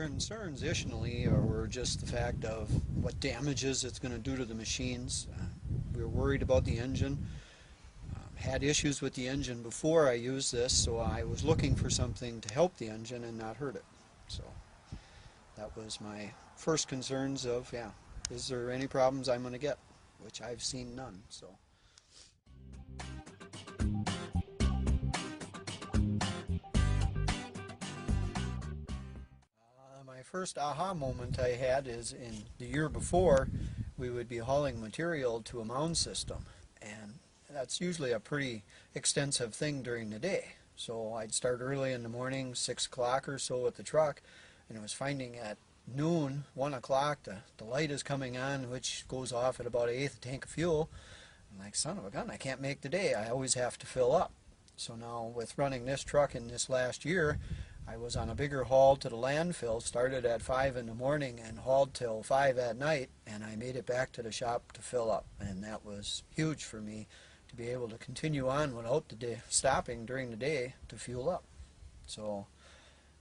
concerns initially were just the fact of what damages it's going to do to the machines. We were worried about the engine. Had issues with the engine before I used this, so I was looking for something to help the engine and not hurt it. So that was my first concerns of, yeah, is there any problems I'm going to get? Which I've seen none. So. My first aha moment I had is in the year before, we would be hauling material to a mound system, and that's usually a pretty extensive thing during the day. So I'd start early in the morning, 6 o'clock or so with the truck, and I was finding at noon, 1 o'clock, the light is coming on, which goes off at about 1/8 tank of fuel. I'm like, son of a gun, I can't make the day. I always have to fill up. So now with running this truck in this last year, I was on a bigger haul to the landfill, started at 5 in the morning and hauled till 5 at night, and I made it back to the shop to fill up. And that was huge for me to be able to continue on without the day stopping during the day to fuel up. So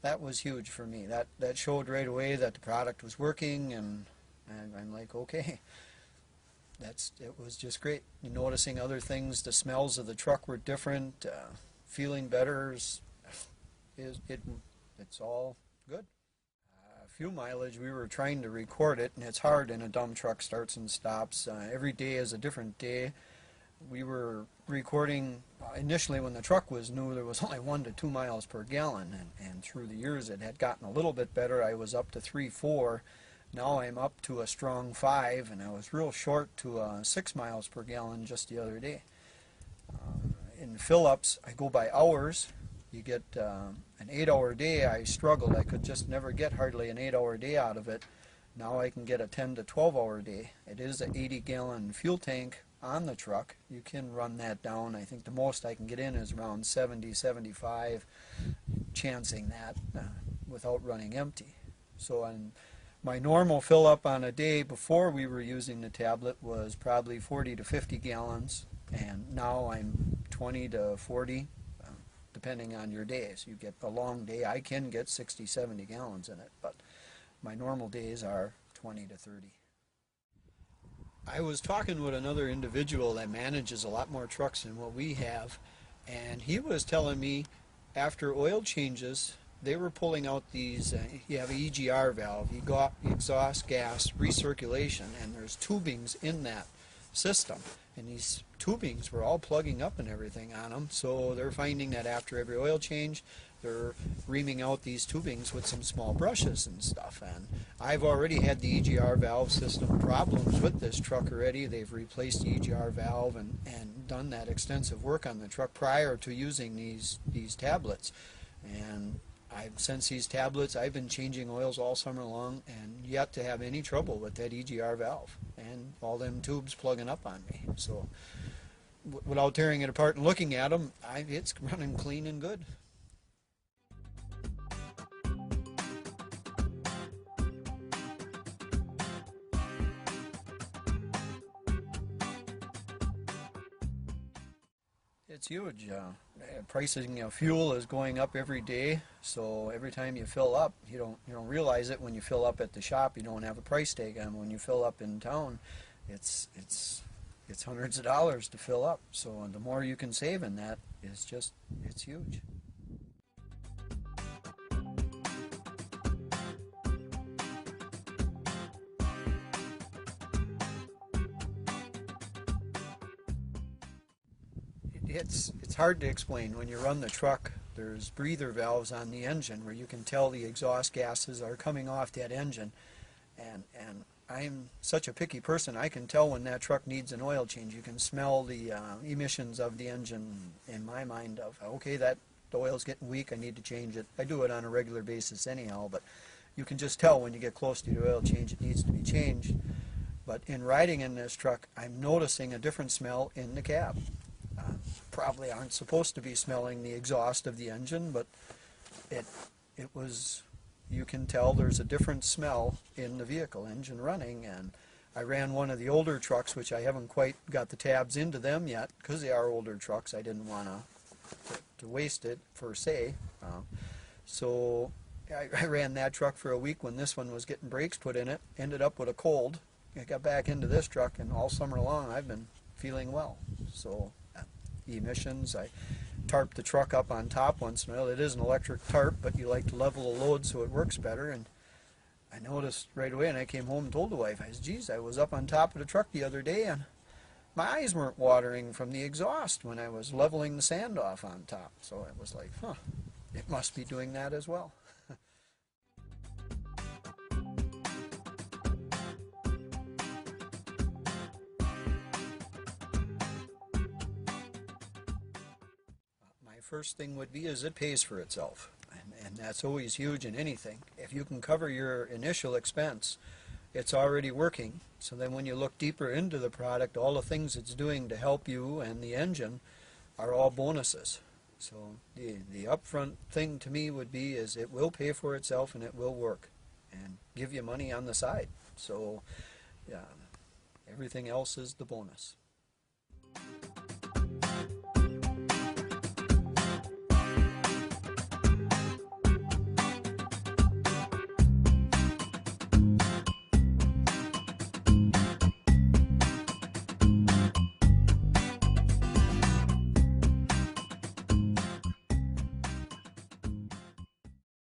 that was huge for me. That showed right away that the product was working, and I'm like, okay, it was just great. Noticing other things, the smells of the truck were different, feeling better. It's all good. Fuel mileage, we were trying to record it, and it's hard in a dump truck, starts and stops. Every day is a different day. We were recording, initially when the truck was new, there was only 1 to 2 miles per gallon, and through the years it had gotten a little bit better. I was up to 3, 4. Now I'm up to a strong 5, and I was real short to 6 miles per gallon just the other day. In fill-ups, I go by hours. You get an 8-hour day. I struggled. I could just never get hardly an 8-hour day out of it. Now I can get a 10 to 12-hour day. It is an 80-gallon fuel tank on the truck. You can run that down. I think the most I can get in is around 70, 75, chancing that without running empty. So my normal fill up on a day before we were using the tablet was probably 40 to 50 gallons, and now I'm 20 to 40. Depending on your days. You get a long day, I can get 60, 70 gallons in it, but my normal days are 20 to 30. I was talking with another individual that manages a lot more trucks than what we have, and he was telling me after oil changes, they were pulling out these, you have an EGR valve, exhaust gas recirculation, and there's tubings in that system, and these tubings were all plugging up and everything on them, so they're finding that after every oil change they're reaming out these tubings with some small brushes and stuff. And I've already had the EGR valve system problems with this truck already. They've replaced the EGR valve and done that extensive work on the truck prior to using these tablets. And since these tablets, I've been changing oils all summer long and yet to have any trouble with that EGR valve and all them tubes plugging up on me. So without tearing it apart and looking at them, it's running clean and good. It's huge. Pricing of fuel is going up every day, so every time you fill up, you don't realize it when you fill up at the shop. You don't have a price tag on. When you fill up in town, it's hundreds of dollars to fill up. So the more you can save in that is it's huge. It's hard to explain. When you run the truck, there's breather valves on the engine where you can tell the exhaust gases are coming off that engine, and I'm such a picky person, I can tell when that truck needs an oil change. You can smell the emissions of the engine in my mind of, okay, the oil's getting weak, I need to change it. I do it on a regular basis anyhow, but you can just tell when you get close to the oil change it needs to be changed. But in riding in this truck, I'm noticing a different smell in the cab. Probably aren't supposed to be smelling the exhaust of the engine, but you can tell there's a different smell in the vehicle, engine running. And I ran one of the older trucks, which I haven't quite got the tabs into them yet because they are older trucks. I didn't want to waste it per se. So I ran that truck for a week when this one was getting brakes put in it, ended up with a cold. I got back into this truck, and all summer long I've been feeling well. So emissions, I tarp the truck up on top once in a while. It is an electric tarp, but you like to level the load so it works better. And I noticed right away, and I came home and told the wife, I said, geez, I was up on top of the truck the other day, and my eyes weren't watering from the exhaust when I was leveling the sand off on top. So it was like, huh, it must be doing that as well. My first thing would be is it pays for itself, and that's always huge in anything. If you can cover your initial expense, it's already working. So then when you look deeper into the product, all the things it's doing to help you and the engine are all bonuses. So the upfront thing to me would be is it will pay for itself and it will work and give you money on the side. So yeah, everything else is the bonus.